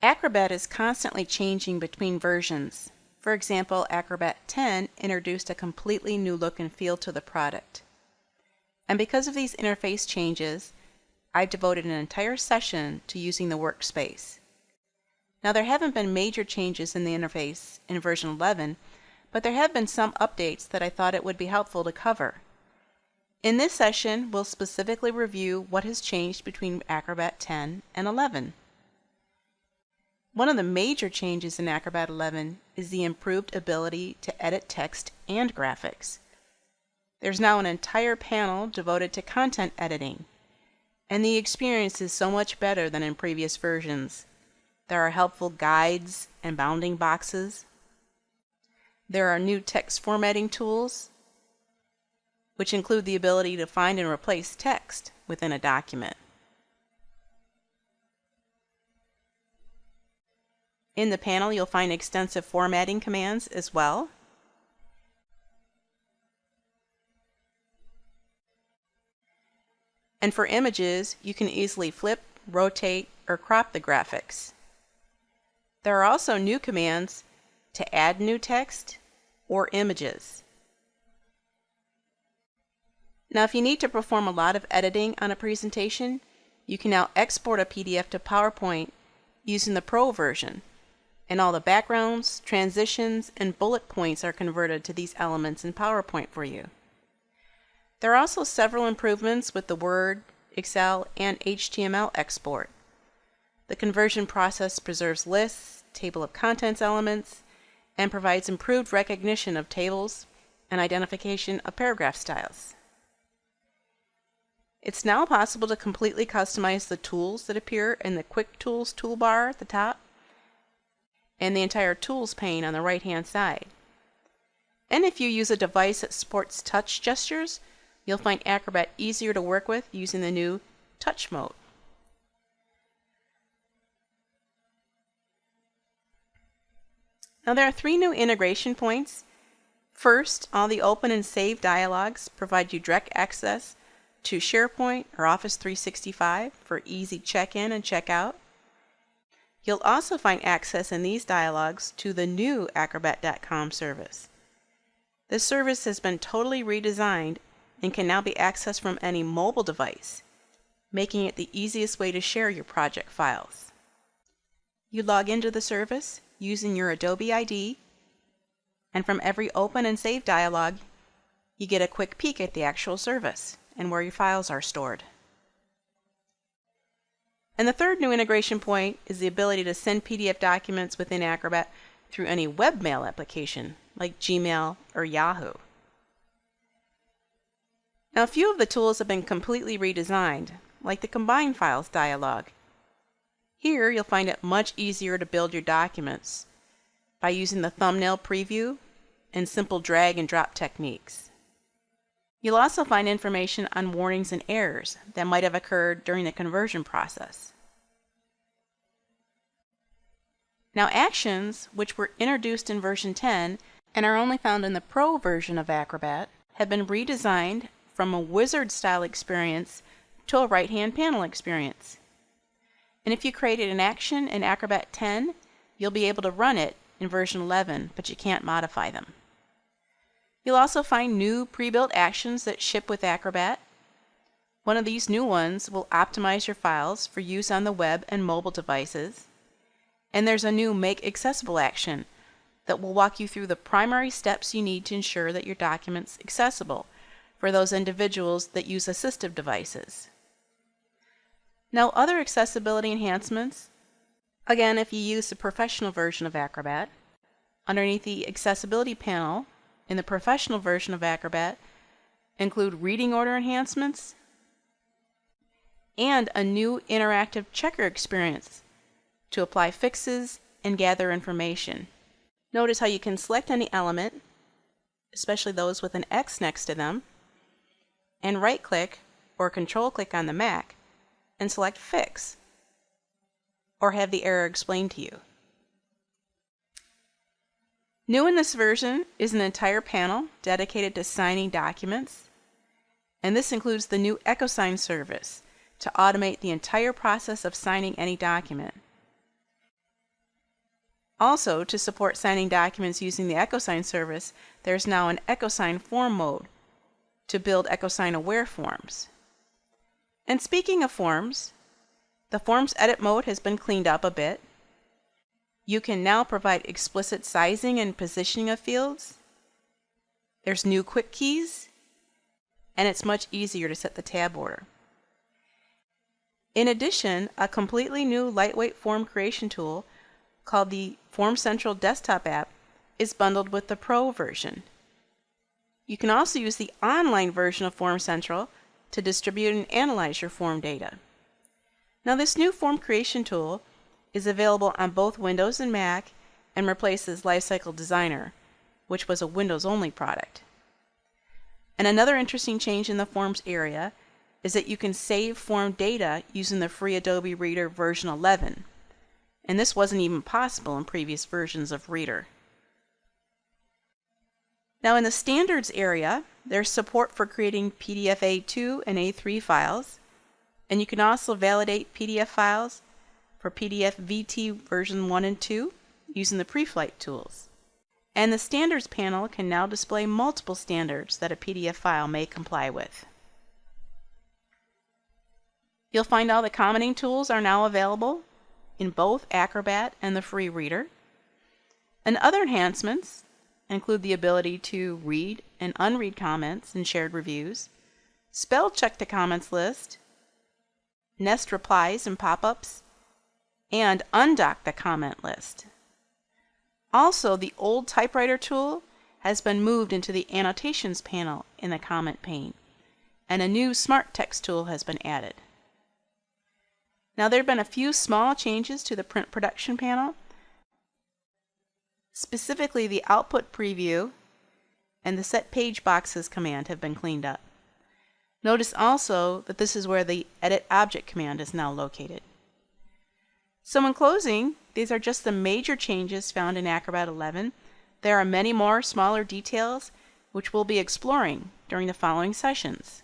Acrobat is constantly changing between versions. For example, Acrobat X introduced a completely new look and feel to the product. And because of these interface changes, I've devoted an entire session to using the workspace. Now, there haven't been major changes in the interface in version 11, but there have been some updates that I thought it would be helpful to cover. In this session, we'll specifically review what has changed between Acrobat X and 11. One of the major changes in Acrobat 11 is the improved ability to edit text and graphics. There's now an entire panel devoted to content editing, and the experience is so much better than in previous versions. There are helpful guides and bounding boxes. There are new text formatting tools, which include the ability to find and replace text within a document. In the panel, you'll find extensive formatting commands as well. And for images, you can easily flip, rotate, or crop the graphics. There are also new commands to add new text or images. Now, if you need to perform a lot of editing on a presentation, you can now export a PDF to PowerPoint using the Pro version, and all the backgrounds, transitions, and bullet points are converted to these elements in PowerPoint for you. There are also several improvements with the Word, Excel, and HTML export. The conversion process preserves lists, table of contents elements, and provides improved recognition of tables and identification of paragraph styles. It's now possible to completely customize the tools that appear in the Quick Tools toolbar at the top and the entire Tools pane on the right-hand side. And if you use a device that supports touch gestures, you'll find Acrobat easier to work with using the new Touch mode. Now, there are 3 new integration points. First, all the open and save dialogues provide you direct access to SharePoint or Office 365 for easy check-in and check-out. You'll also find access in these dialogues to the new Acrobat.com service. This service has been totally redesigned and can now be accessed from any mobile device, making it the easiest way to share your project files. You log into the service using your Adobe ID, and from every open and save dialog, you get a quick peek at the actual service and where your files are stored. And the third new integration point is the ability to send PDF documents within Acrobat through any webmail application like Gmail or Yahoo. Now, a few of the tools have been completely redesigned, like the Combine Files dialog. Here, you'll find it much easier to build your documents by using the thumbnail preview and simple drag and drop techniques. You'll also find information on warnings and errors that might have occurred during the conversion process. Now, actions, which were introduced in version 10 and are only found in the Pro version of Acrobat, have been redesigned from a wizard-style experience to a right-hand panel experience. And if you created an action in Acrobat X, you'll be able to run it in version 11, but you can't modify them. You'll also find new pre-built actions that ship with Acrobat. One of these new ones will optimize your files for use on the web and mobile devices. And there's a new Make Accessible action that will walk you through the primary steps you need to ensure that your document's accessible for those individuals that use assistive devices. Now, other accessibility enhancements, again, if you use the professional version of Acrobat, underneath the accessibility panel in the professional version of Acrobat include reading order enhancements and a new interactive checker experience to apply fixes and gather information. Notice how you can select any element, especially those with an X next to them, and right-click or control-click on the Mac and select Fix, or have the error explained to you. New in this version is an entire panel dedicated to signing documents, and this includes the new EchoSign service to automate the entire process of signing any document. Also, to support signing documents using the EchoSign service, there's now an EchoSign form mode to build EchoSign aware forms. And speaking of forms, the Forms Edit mode has been cleaned up a bit. You can now provide explicit sizing and positioning of fields. There's new quick keys, and it's much easier to set the tab order. In addition, a completely new lightweight form creation tool called the Form Central desktop app is bundled with the Pro version. You can also use the online version of Form Central to distribute and analyze your form data. Now, this new form creation tool is available on both Windows and Mac and replaces Lifecycle Designer, which was a Windows-only product. And another interesting change in the Forms area is that you can save form data using the free Adobe Reader version 11. And this wasn't even possible in previous versions of Reader. Now, in the Standards area, there's support for creating PDF A2 and A3 files, and you can also validate PDF files for PDF VT version 1 and 2 using the pre-flight tools. And the Standards panel can now display multiple standards that a PDF file may comply with. You'll find all the commenting tools are now available in both Acrobat and the free Reader. And other enhancements include the ability to read and unread comments in shared reviews, spell check the comments list, nest replies and pop-ups, and undock the comment list. Also, the old typewriter tool has been moved into the Annotations panel in the comment pane, and a new Smart Text tool has been added. Now, there have been a few small changes to the Print Production panel. Specifically, the Output Preview and the Set Page Boxes command have been cleaned up. Notice also that this is where the Edit Object command is now located. So in closing, these are just the major changes found in Acrobat XI. There are many more smaller details which we'll be exploring during the following sessions.